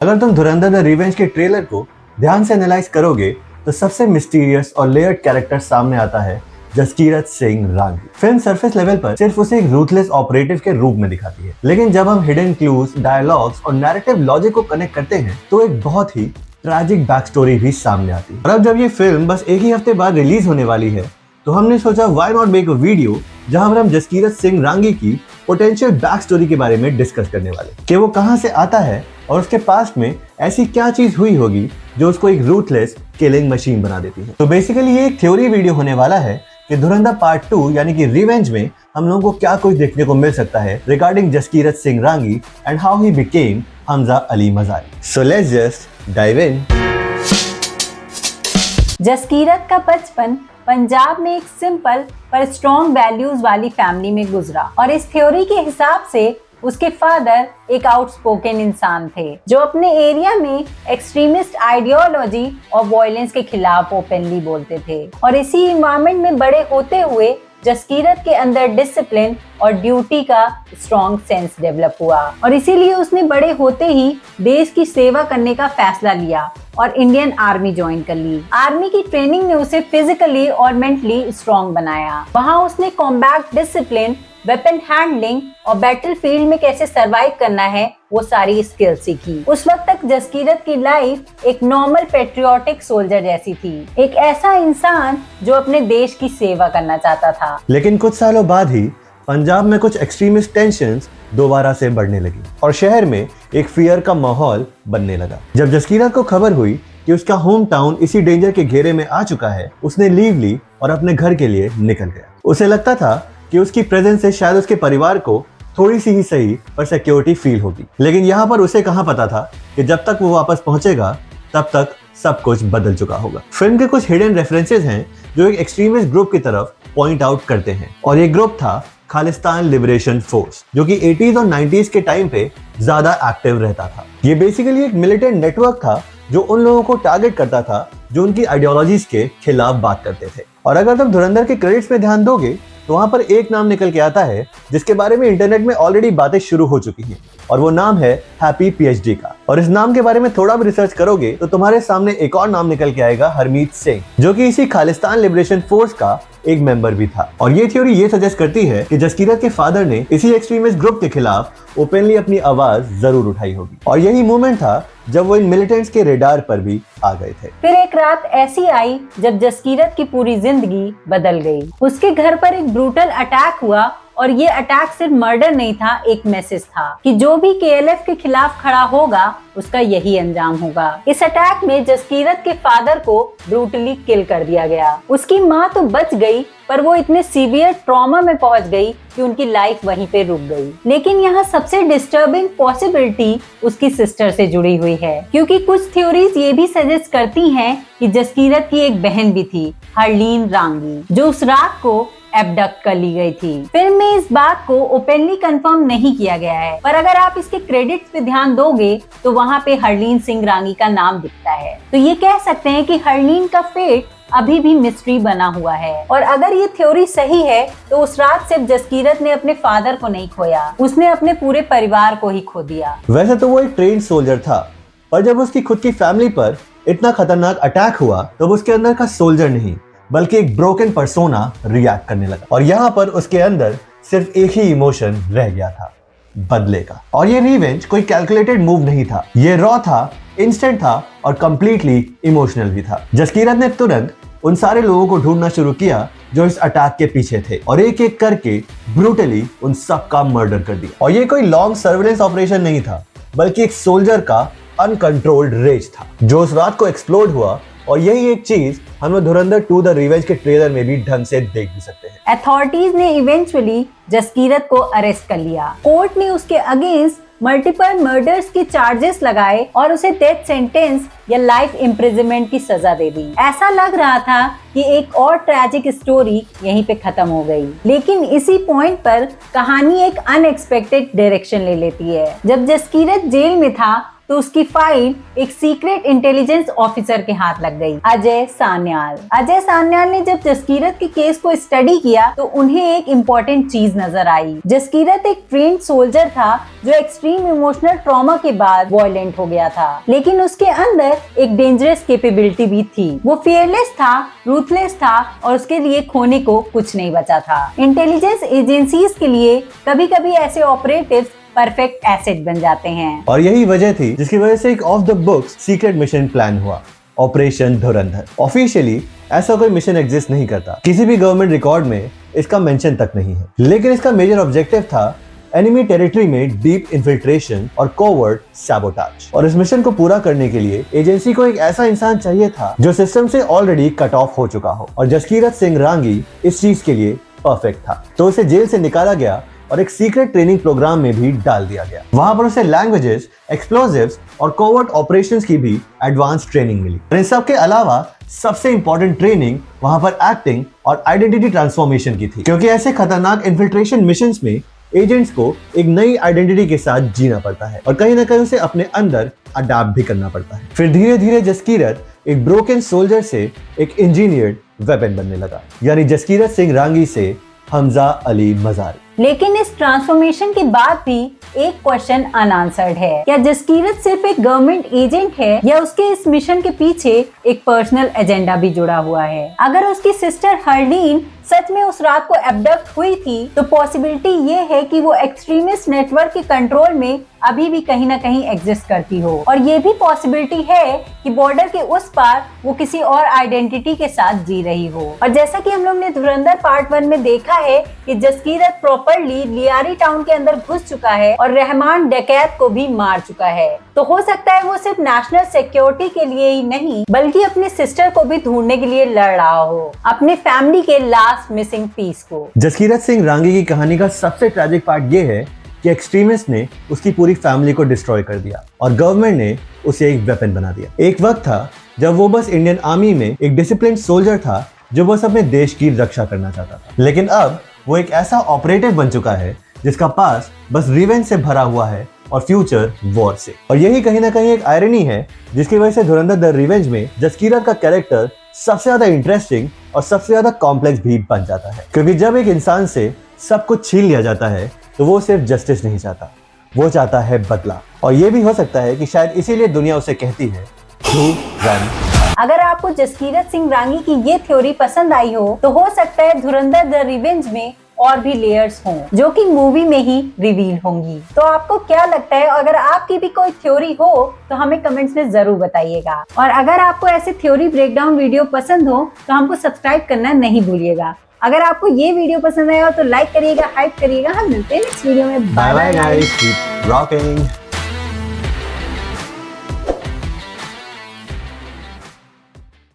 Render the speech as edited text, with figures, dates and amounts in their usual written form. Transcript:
अगर तुम धुरंधर the revenge के ट्रेलर को ध्यान से एनालाइज करोगे तो सबसे मिस्टीरियस और लेयर्ड कैरेक्टर सामने आता है Jaskirat Singh Rangi. Film surface level पर सिर्फ उसे एक रूथलेस ऑपरेटिव के रूप में दिखाती है, लेकिन जब हम हिडन क्लूज, डायलॉग्स और नैरेटिव लॉजिक को कनेक्ट करते हैं तो एक बहुत ही ट्रैजिक बैक स्टोरी भी सामने आती है। और अब जब ये फिल्म बस एक ही हफ्ते बाद रिलीज होने वाली है तो हमने सोचा why not make a video जहां पर हम जसकीरत सिंह रांगी की पोटेंशियल बैक स्टोरी के बारे में डिस्कस करने वाले कि वो कहां से आता है और उसके पास्ट में ऐसी क्या चीज हुई होगी जो उसको एक रूथलेस किलिंग मशीन बना देती है। तो बेसिकली ये एक थ्योरी वीडियो होने वाला है कि धुरंधर पार्ट 2 यानी कि रिवेंज में हम लोगों को क्या कुछ देखने को मिल सकता है regarding Jaskirat Singh Rangi and how he became Hamza Ali Mazari. So let's just dive in. Jaskirat का बचपन पंजाब में एक सिंपल पर स्ट्रॉन्ग वैल्यूज वाली फैमिली में गुजरा और इस थ्योरी के हिसाब से उसके फादर एक आउटस्पोकन इंसान थे जो अपने एरिया में एक्सट्रीमिस्ट आइडियोलॉजी और वायलेंस के खिलाफ ओपनली बोलते थे। और इसी इन्वायरमेंट में बड़े होते हुए जसकीरत के अंदर डिसिप्लिन और ड्यूटी का स्ट्रॉन्ग सेंस डेवलप हुआ और इसीलिए उसने बड़े होते ही देश की सेवा करने का फैसला लिया और इंडियन आर्मी ज्वाइन कर ली। आर्मी की ट्रेनिंग ने उसे फिजिकली और मेंटली स्ट्रॉन्ग बनाया। वहाँ उसने कॉम्बैट डिसिप्लिन, वेपन हैंडलिंग और बैटलफील्ड में कैसे सरवाइव करना है वो सारी स्किल सीखी। उस वक्त तक जसकीरत की लाइफ एक नॉर्मल पेट्रियोटिक सोल्जर जैसी थी, एक ऐसा इंसान जो अपने देश की सेवा करना चाहता था। लेकिन कुछ सालों बाद ही पंजाब में कुछ एक्सट्रीमिस्ट टेंशंस दोबारा से बढ़ने लगी और शहर में एक फियर का माहौल बनने लगा। जब जसकीरत को खबर हुई कि उसका होम टाउन इसी डेंजर के घेरे में आ चुका है, उसने लीव ली और अपने घर के लिए निकल गया। उसे लगता था कि उसकी प्रेजेंस से शायद उसके परिवार को थोड़ी सी ही सही पर सिक्योरिटी फील होगी, लेकिन यहाँ पर उसे कहाँ पता था कि जब तक वो वापस पहुंचेगा तब तक सब कुछ बदल चुका होगा। फिल्म के कुछ हिडन रेफरेंसेस हैं जो एक एक्सट्रीमिस्ट ग्रुप की तरफ पॉइंट आउट करते हैं और ये ग्रुप था खालिस्तान लिबरेशन फोर्स, जो कि 80s और 90s के टाइम पे ज्यादा एक्टिव रहता था। ये बेसिकली एक मिलिटेंट नेटवर्क था जो उन लोगों को टारगेट करता था जो उनकी आइडियोलॉजीज के खिलाफ बात करते थे। और अगर तुम धुरंधर के क्रेडिट्स में ध्यान दोगे तो वहां पर एक नाम निकल के आता है जिसके बारे में इंटरनेट में ऑलरेडी बातें शुरू हो चुकी हैं और वो नाम है हैप्पी पीएचडी का। और इस नाम के बारे में थोड़ा भी रिसर्च करोगे तो तुम्हारे सामने एक और नाम निकल के आएगा, हरमीत सिंह, जो कि इसी खालिस्तान लिबरेशन फोर्स का एक मेंबर भी था। और ये थ्योरी ये सजेस्ट करती है कि जसकीरत के फादर ने इसी एक्सट्रीमिस्ट ग्रुप के खिलाफ ओपनली अपनी आवाज जरूर उठाई होगी और यही मोमेंट था जब वो इन मिलिटेंट्स के रेडार पर भी आ गए थे। फिर एक रात ऐसी आई जब जसकीरत की पूरी जिंदगी बदल गई। उसके घर पर एक ब्रूटल अटैक हुआ और ये अटैक सिर्फ मर्डर नहीं था, एक मैसेज था कि जो भी केएलएफ के खिलाफ खड़ा होगा उसका यही अंजाम होगा। इस अटैक में जसकीरत के फादर को ब्रूटली किल कर दिया गया। उसकी माँ तो बच गई पर वो इतने सीवियर ट्रॉमा में पहुंच गई कि उनकी लाइफ वहीं पे रुक गई। लेकिन यहाँ सबसे डिस्टर्बिंग पॉसिबिलिटी उसकी सिस्टर से जुड़ी हुई है, क्योंकि कुछ थ्योरीज ये भी सजेस्ट करती हैं कि जसकीरत की एक बहन भी थी, हरलीन रांगी, जो उस रात को एब्डक्ट कर ली गई थी। फिल्म में इस बात को ओपनली कंफर्म नहीं किया गया है, पर अगर आप इसके क्रेडिट्स पे ध्यान दोगे तो वहाँ पे हरलीन सिंह रांगी का नाम दिखता है। तो ये कह सकते हैं कि हरलीन का फेट अभी भी मिस्ट्री बना हुआ है। और अगर ये थ्योरी सही है तो उस रात सिर्फ जसकीरत ने अपने फादर को नहीं खोया, उसने अपने पूरे परिवार को ही खो दिया। वैसे तो वो एक ट्रेन सोल्जर था, पर जब उसकी खुद की फैमिली पर इतना खतरनाक अटैक हुआ तो उसके अंदर का सोल्जर नहीं बल्कि एक ब्रोकन पर्सोना रिएक्ट करने लगा और यहाँ पर उसके अंदर सिर्फ एक ही इमोशन रह गया था, बदले का। और ये रिवेंज कोई कैलकुलेटेड मूव नहीं था, ये रॉ था, इंस्टेंट था और कंप्लीटली इमोशनल भी था। जसकीरत ने तुरंत उन सारे लोगों को ढूंढना शुरू किया जो इस अटैक के पीछे थे और एक एक करके ब्रूटली उन सब का मर्डर कर दिया। और ये कोई लॉन्ग सर्विलेंस ऑपरेशन नहीं था बल्कि एक सोल्जर का अनकंट्रोल्ड रेज था जो उस रात को एक्सप्लोड हुआ। और यही एक चीज हम लोग धुरंधर 2 द रिवेंज के ट्रेलर में भी ढंग से देख भी सकते हैं। अथॉरिटीज ने इवेंचुअली जसकीरत को अरेस्ट कर लिया। कोर्ट ने उसके अगेंस्ट मल्टीपल मर्डर्स के चार्जेस लगाए और उसे डेथ सेंटेंस या लाइफ इम्प्रिजनमेंट की सजा दे दी। ऐसा लग रहा था कि एक और ट्रैजिक स्टोरी यहीं पे खत्म हो गई, लेकिन इसी पॉइंट पर कहानी एक अनएक्सपेक्टेड डायरेक्शन ले लेती है। जब जसकीरत जेल में था तो उसकी फाइल एक सीक्रेट इंटेलिजेंस ऑफिसर के हाथ लग गई, अजय सान्याल। अजय सान्याल ने जब जसकीरत के केस को स्टडी किया तो उन्हें एक इम्पोर्टेंट चीज नजर आई। जसकीरत एक ट्रेन्ड सोल्जर था जो एक्सट्रीम इमोशनल ट्रॉमा के बाद वायलेंट हो गया था, लेकिन उसके अंदर एक डेंजरस कैपेबिलिटी भी थी। वो फियरलेस था, रूथलेस था और उसके लिए खोने को कुछ नहीं बचा था। इंटेलिजेंस एजेंसीज के लिए कभी कभी ऐसे ऑपरेटिव्स परफेक्ट एसेट बन जाते हैं। और यही वजह थी जिसकी वजह से एक of the books secret mission plan हुआ, ऑपरेशन धुरंधर। ऑफिशियली ऐसा कोई मिशन एग्जिस्ट नहीं करता, किसी भी गवर्नमेंट रिकॉर्ड में इसका मेंशन तक नहीं है, लेकिन इसका मेजर ऑब्जेक्टिव था एनिमी टेरिटरी में डीप इन्फिल्ट्रेशन और कोवर्ट सैबोटाज। और इस मिशन को पूरा करने के लिए एजेंसी को एक ऐसा इंसान चाहिए था जो सिस्टम से ऑलरेडी कट ऑफ हो चुका हो, और जसकीरत सिंह रांगी इस चीज के लिए परफेक्ट था। तो उसे जेल से निकाला गया और एक सीक्रेट ट्रेनिंग प्रोग्राम में भी डाल दिया गया। वहां पर उसे लैंग्वेजेस, एक्सप्लोजिव्स और कोवर्ट ऑपरेशंस की भी एडवांस ट्रेनिंग मिली। और इन सब के अलावा सबसे इंपॉर्टेंट ट्रेनिंग वहां पर एक्टिंग और आइडेंटिटी ट्रांसफॉर्मेशन की थी, क्योंकि ऐसे खतरनाक इन्फिल्ट्रेशन मिशंस में एजेंट्स को एक नई आइडेंटिटी के साथ जीना पड़ता है और कहीं ना कहीं उसे अपने अंदर अडैप्ट भी करना पड़ता है। फिर धीरे धीरे जसकीरत एक ब्रोकन सोल्जर से एक इंजीनियर्ड वेपन बनने लगा, यानी जसकीरत सिंह रांगी से हमजा अली मजारी। लेकिन इस ट्रांसफॉर्मेशन के बाद भी एक क्वेश्चन अनआंसर्ड है। क्या जसकीरत सिर्फ एक गवर्नमेंट एजेंट है या उसके इस मिशन के पीछे एक पर्सनल एजेंडा भी जुड़ा हुआ है? अगर उसकी सिस्टर हरलीन सच में उस रात को एब्डक्ट हुई थी तो पॉसिबिलिटी ये है कि वो एक्सट्रीमिस्ट नेटवर्क के कंट्रोल में अभी भी कहीं ना कहीं एग्जिस्ट करती हो, और ये भी पॉसिबिलिटी है कि बॉर्डर के उस पार वो किसी और आइडेंटिटी के साथ जी रही हो। और जैसा कि हम लोग ने धुरंधर पार्ट 1 में देखा है कि जसकीरत प्रॉपरली लियारी टाउन के अंदर घुस चुका है और रहमान डकैत को भी मार चुका है। तो हो सकता है वो सिर्फ नेशनल सिक्योरिटी के लिए ही नहीं बल्कि अपने सिस्टर को भी ढूंढने के लिए लड़ रहा हो, अपने फैमिली के लास्ट मिसिंग पीस को। जसकीरत सिंह रांगी की कहानी का सबसे ट्रैजिक पार्ट ये है कि एक्सट्रीमिस्ट ने उसकी पूरी फैमिली को डिस्ट्रॉय कर दिया और गवर्नमेंट ने उसे एक वेपन बना दिया। एक वक्त था जब वो बस इंडियन आर्मी में एक डिसिप्लिन सोल्जर था जो बस अपने देश की रक्षा करना चाहता था, लेकिन अब वो एक ऐसा ऑपरेटिव बन चुका है जिसका पास बस रिवेंज से भरा हुआ है और फ्यूचर वॉर से। और यही कहीं ना कहीं एक आयरनी है जिसकी वजह से धुरंधर द रिवेंज में जसकीरत का कैरेक्टर सबसे ज्यादा इंटरेस्टिंग और सबसे ज्यादा कॉम्प्लेक्स भी बन जाता है, क्योंकि जब एक इंसान से सब कुछ छीन लिया जाता है तो वो सिर्फ जस्टिस नहीं चाहता, वो चाहता है बदला। और ये भी हो सकता है कि शायद इसीलिए दुनिया उसे कहती है Who Run। अगर आपको जसकीरत सिंह रांगी की ये थ्योरी पसंद आई हो तो सकता है धुरंधर द रिवेंज में और भी लेयर्स हों जो कि मूवी में ही रिवील होंगी। तो आपको क्या लगता है? अगर आपकी भी कोई थ्योरी हो तो हमें कमेंट्स में जरूर बताइएगा। और अगर आपको ऐसे थ्योरी ब्रेकडाउन वीडियो पसंद हो तो हमको सब्सक्राइब करना नहीं भूलिएगा। अगर आपको ये वीडियो पसंद आया हो तो लाइक करिएगा, हाइप करिएगा। हम मिलते हैं नेक्स्ट वीडियो में। Bye bye guys, keep rocking.